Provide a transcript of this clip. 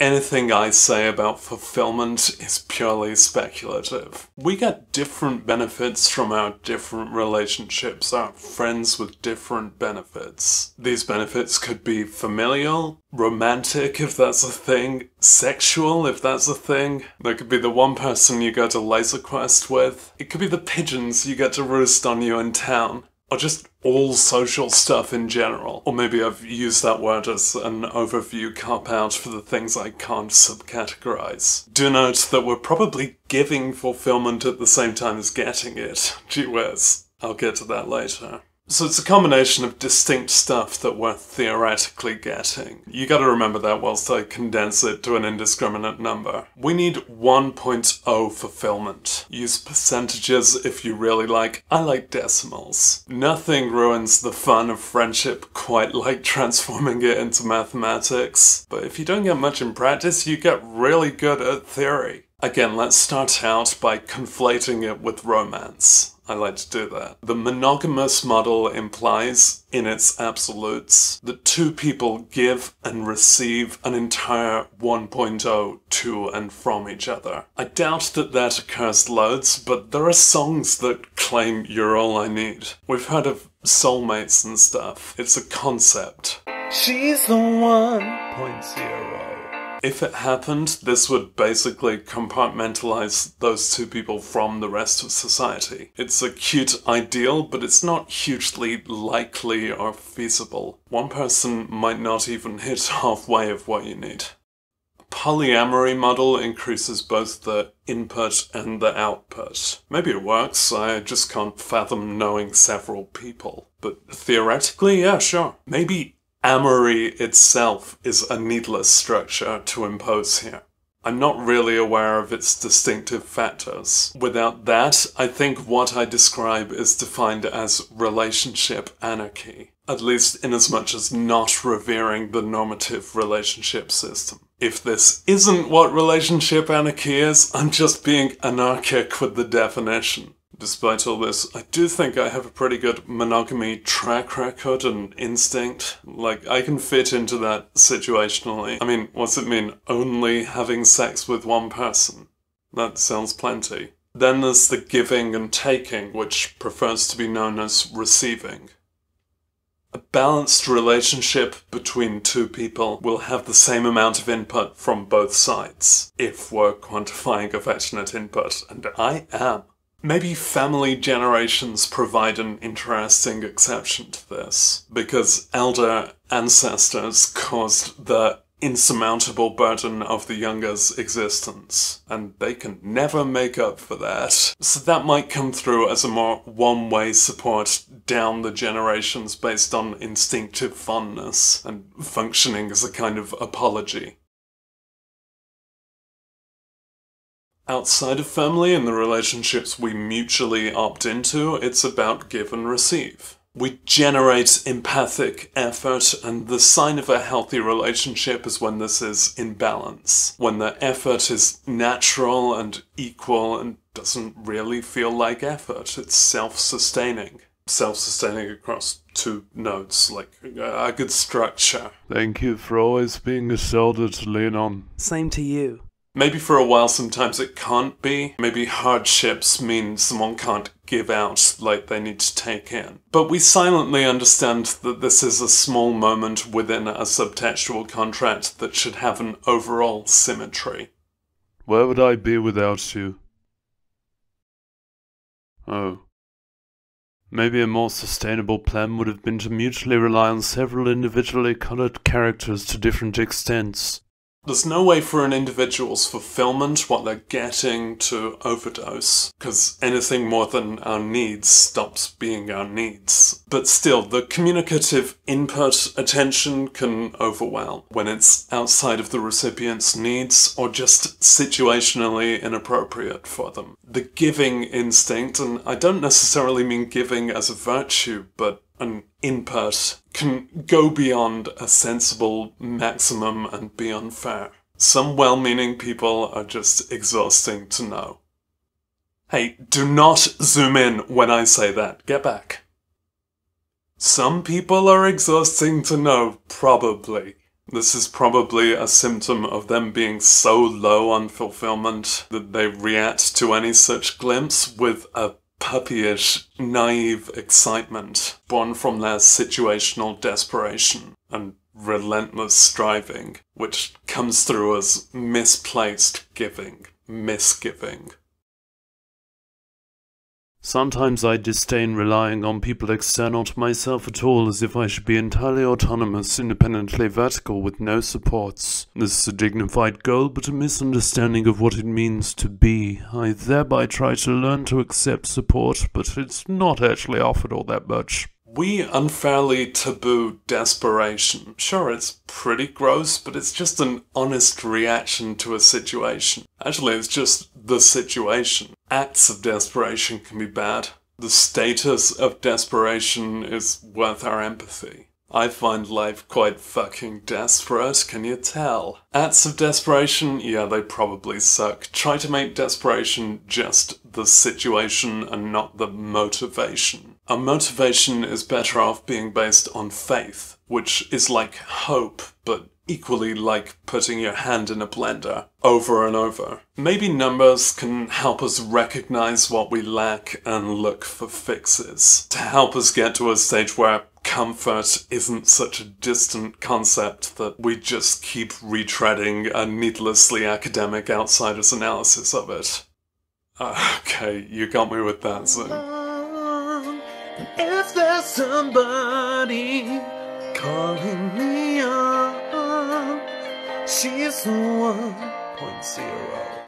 anything I say about fulfillment is purely speculative. We get different benefits from our different relationships, our friends with different benefits. These benefits could be familial, romantic if that's a thing, sexual if that's a thing. There could be the one person you go to Laser Quest with. It could be the pigeons you get to roost on you in town. Or just all social stuff in general. Or maybe I've used that word as an overview cop-out for the things I can't subcategorize. Do note that we're probably giving fulfillment at the same time as getting it. Gee whiz. I'll get to that later. So it's a combination of distinct stuff that we're theoretically getting. You gotta remember that whilst I condense it to an indiscriminate number. We need 1.0 fulfillment. Use percentages if you really like. I like decimals. Nothing ruins the fun of friendship quite like transforming it into mathematics. But if you don't get much in practice, you get really good at theory. Again, let's start out by conflating it with romance. I like to do that. The monogamous model implies, in its absolutes, that two people give and receive an entire 1.0 to and from each other. I doubt that that occurs loads, but there are songs that claim you're all I need. We've heard of soulmates and stuff. It's a concept. She's the 1.0. If it happened, this would basically compartmentalize those two people from the rest of society. It's a cute ideal, but it's not hugely likely or feasible. One person might not even hit halfway of what you need. A polyamory model increases both the input and the output. Maybe it works, I just can't fathom knowing several people. But theoretically, yeah, sure. Maybe amory itself is a needless structure to impose here. I'm not really aware of its distinctive factors. Without that, I think what I describe is defined as relationship anarchy, at least inasmuch as not revering the normative relationship system. If this isn't what relationship anarchy is, I'm just being anarchic with the definition. Despite all this, I do think I have a pretty good monogamy track record and instinct. Like, I can fit into that situationally. I mean, what's it mean, only having sex with one person? That sounds plenty. Then there's the giving and taking, which prefers to be known as receiving. A balanced relationship between two people will have the same amount of input from both sides, if we're quantifying affectionate input, and I am. Maybe family generations provide an interesting exception to this, because elder ancestors caused the insurmountable burden of the younger's existence, and they can never make up for that. So that might come through as a more one-way support down the generations based on instinctive fondness, and functioning as a kind of apology. Outside of family and the relationships we mutually opt into, it's about give and receive. We generate empathic effort, and the sign of a healthy relationship is when this is in balance. When the effort is natural and equal and doesn't really feel like effort. It's self-sustaining. Self-sustaining across two nodes, like a good structure. Thank you for always being a shoulder to lean on. Same to you. Maybe for a while sometimes it can't be. Maybe hardships mean someone can't give out like they need to take in. But we silently understand that this is a small moment within a subtextual contract that should have an overall symmetry. Where would I be without you? Oh. Maybe a more sustainable plan would have been to mutually rely on several individually colored characters to different extents. There's no way for an individual's fulfillment, what they're getting, to overdose, because anything more than our needs stops being our needs. But still, the communicative input attention can overwhelm when it's outside of the recipient's needs or just situationally inappropriate for them. The giving instinct, and I don't necessarily mean giving as a virtue, but an input, can go beyond a sensible maximum and be unfair. Some well-meaning people are just exhausting to know. Hey, do not zoom in when I say that. Get back. Some people are exhausting to know, probably. This is probably a symptom of them being so low on fulfillment that they react to any such glimpse with a puppyish, naive excitement born from their situational desperation and relentless striving, which comes through as misplaced giving, misgiving. Sometimes I disdain relying on people external to myself at all, as if I should be entirely autonomous, independently vertical, with no supports. This is a dignified goal, but a misunderstanding of what it means to be. I thereby try to learn to accept support, but it's not actually offered all that much. We unfairly taboo desperation. Sure, it's pretty gross, but it's just an honest reaction to a situation. Actually, it's just the situation. Acts of desperation can be bad. The status of desperation is worth our empathy. I find life quite fucking desperate, can you tell? Acts of desperation, yeah, they probably suck. Try to make desperation just the situation and not the motivation. A motivation is better off being based on faith, which is like hope, but equally like putting your hand in a blender over and over. Maybe numbers can help us recognize what we lack and look for fixes, to help us get to a stage where comfort isn't such a distant concept that we just keep retreading a needlessly academic outsider's analysis of it. Okay, you got me with that, Zoom. If there's somebody calling me up, she's the 1.0.